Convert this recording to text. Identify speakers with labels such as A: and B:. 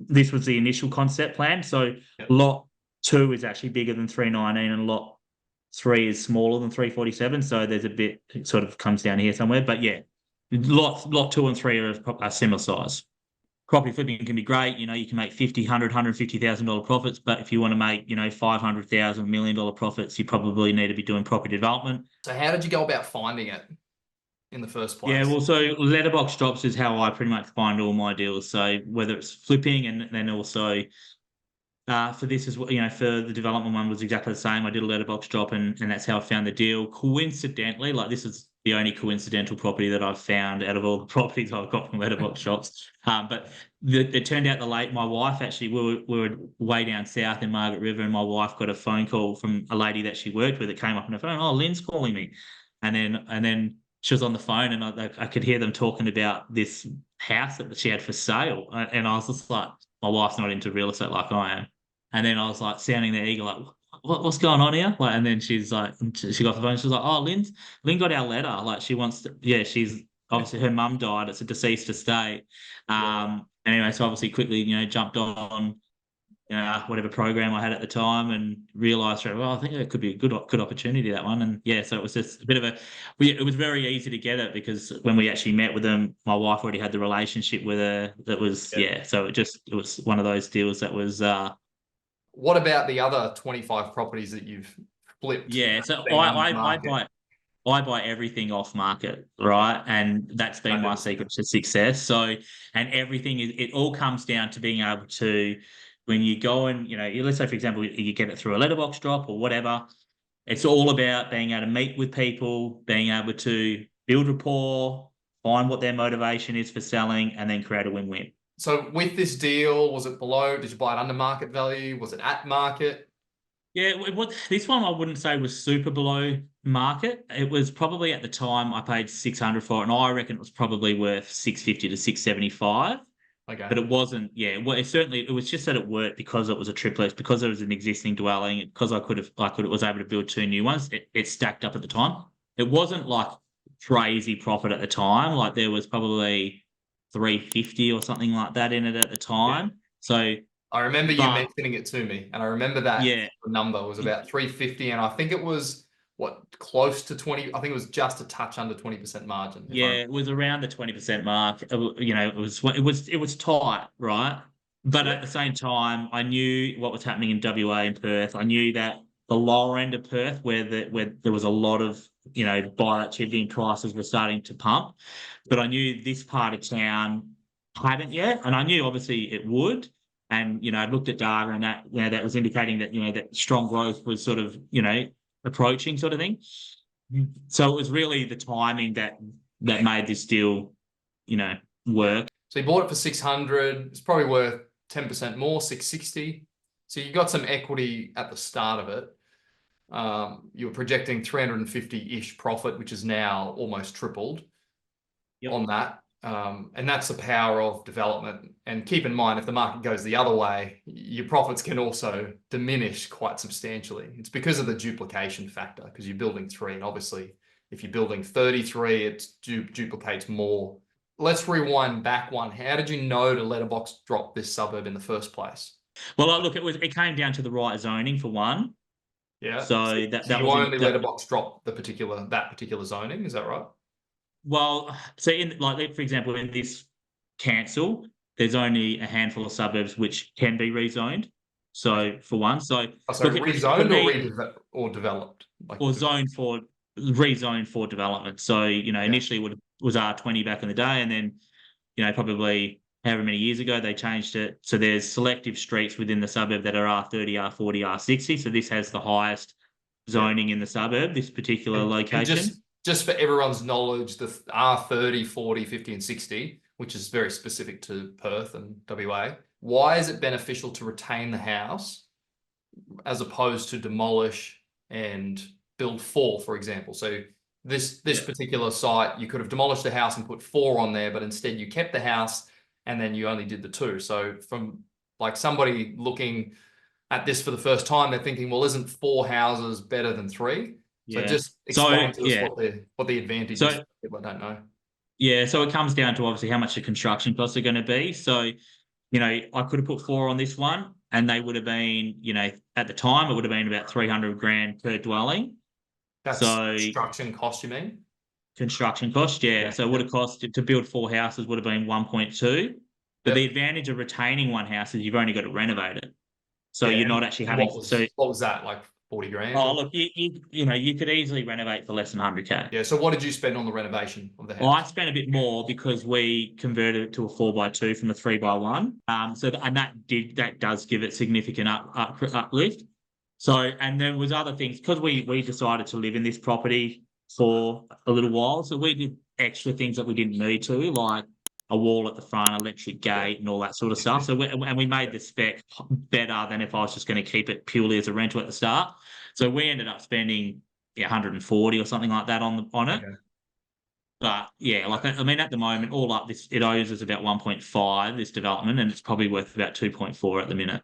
A: this was the initial concept plan. So lot 2 is actually bigger than 319 and lot 3 is smaller than 347. So there's a bit, it sort of comes down here somewhere. But yeah, lot 2 and 3 are similar size. Property flipping can be great. You know, you can make $50,000, $100,000, $150,000 profits. But if you want to make, you know, $500,000, $1 million profits, you probably need to be doing property development.
B: So how did you go about finding it in the first place?
A: Yeah, well, so letterbox drops is how I pretty much find all my deals. So whether it's flipping and then also for this as well, you know, for the development one was exactly the same. I did a letterbox drop and that's how I found the deal. Coincidentally, like this is the only coincidental property that I've found out of all the properties I've got from letterbox shops. But it turned out my wife actually, we were way down south in Margaret River and my wife got a phone call from a lady that she worked with that came up on her phone. Oh, Lynn's calling me. And then she was on the phone and I could hear them talking about this house that she had for sale. And I was just like, my wife's not into real estate like I am. And then I was like sounding the eagle, like, what's going on here? Like, and then she's like, she got the phone. She was like, oh, Lynn got our letter. Like, she wants to, yeah, she's obviously her mum died. It's a deceased estate. Anyway, so obviously quickly, you know, jumped on, you know, whatever program I had at the time and realised, well, I think it could be a good opportunity, that one. And yeah, so it was just a bit of it was very easy to get it because when we actually met with them, my wife already had the relationship with her. That was, so it was one of those deals that was,
B: what about the other 25 properties that you've flipped?
A: Yeah, so I buy everything off market, right? And that's been my secret to success. So, and everything it all comes down to being able to, when you go and, you know, let's say, for example, you get it through a letterbox drop or whatever, it's all about being able to meet with people, being able to build rapport, find what their motivation is for selling, and then create a win-win.
B: So with this deal, was it below? Did you buy it under market value? Was it at market?
A: Yeah, this one I wouldn't say was super below market. It was probably at the time I paid 600 for it, and I reckon it was probably worth 650 to 675.
B: Okay.
A: But it wasn't. Yeah, well, it was just that it worked because it was a triplex, because it was an existing dwelling, because I was able to build 2 new ones. It stacked up at the time. It wasn't like crazy profit at the time. Like there was probably 350 or something like that in it at the time. Yeah. So
B: I remember you mentioning it to me, and I remember that number was about 350, and I think it was close to 20. I think it was just a touch under 20% margin.
A: Yeah, it was around the 20% mark. You know, it was tight, right? But at the same time, I knew what was happening in WA and Perth. I knew that the lower end of Perth, where there was a lot of, you know, buyer activity and prices were starting to pump, but I knew this part of town hadn't yet, and I knew obviously it would. And, you know, I looked at data and that, you know, that was indicating that, you know, that strong growth was sort of, you know, approaching sort of thing. So it was really the timing that made this deal, you know, work.
B: So you bought it for 600. It's probably worth 10% more, 660. So you got some equity at the start of it. You were projecting 350-ish profit, which is now almost tripled on that. And that's the power of development. And keep in mind, if the market goes the other way, your profits can also diminish quite substantially. It's because of the duplication factor, because you're building 3. And obviously, if you're building 33, it duplicates more. Let's rewind back one. How did you know to letterbox drop this suburb in the first place?
A: Well, look, it came down to the right zoning for one.
B: Yeah.
A: So you
B: only letterbox drop that particular zoning, is that right?
A: Well, so for example, in this council, there's only a handful of suburbs which can be rezoned. So for one,
B: rezoned or developed,
A: rezoned for development. So, you know, initially it was R20 back in the day, and then, you know, probably however many years ago they changed it. So there's selective streets within the suburb that are R30, R40, R60. So this has the highest zoning in the suburb, this particular location.
B: Just for everyone's knowledge, the R30, 40, 50, and 60, which is very specific to Perth and WA, why is it beneficial to retain the house as opposed to demolish and build 4, for example? So this particular site, you could have demolished the house and put 4 on there, but instead you kept the house and then you only did the 2. So from like somebody looking at this for the first time, they're thinking, well, isn't 4 houses better than 3? So just explain to us what the advantage is for people that don't know.
A: Yeah, so it comes down to obviously how much the construction costs are going to be. So you know, I could have put 4 on this one, and they would have been, you know, at the time it would have been about 300 grand per dwelling.
B: That's
A: So
B: construction cost, you mean?
A: construction cost, yeah.
B: Yeah.
A: So it would have cost to build 4 houses would have been 1.2. But
B: Yep.
A: the advantage of retaining one house is you've only got to renovate it. So
B: Yeah,
A: you're not actually
B: and
A: having
B: what was that, like 40 grand?
A: oh
B: Or?
A: look, you know, you could easily renovate for less than 100K.
B: Yeah, so what did you spend on the renovation of the
A: Well, I
B: house?
A: spent a bit more because we converted it to a 4x2 from a 3x1. And that does give it significant uplift. So, and there was other things because we decided to live in this property for a little while. So we did extra things that we didn't need to, like a wall at the front, electric gate, and all that sort of stuff. So we made the spec better than if I was just going to keep it purely as a rental at the start. So we ended up spending 140 or something like that on it.
B: Okay.
A: But yeah, like I mean, at the moment, all up, it owes us about 1.5 this development, and it's probably worth about 2.4 at the minute.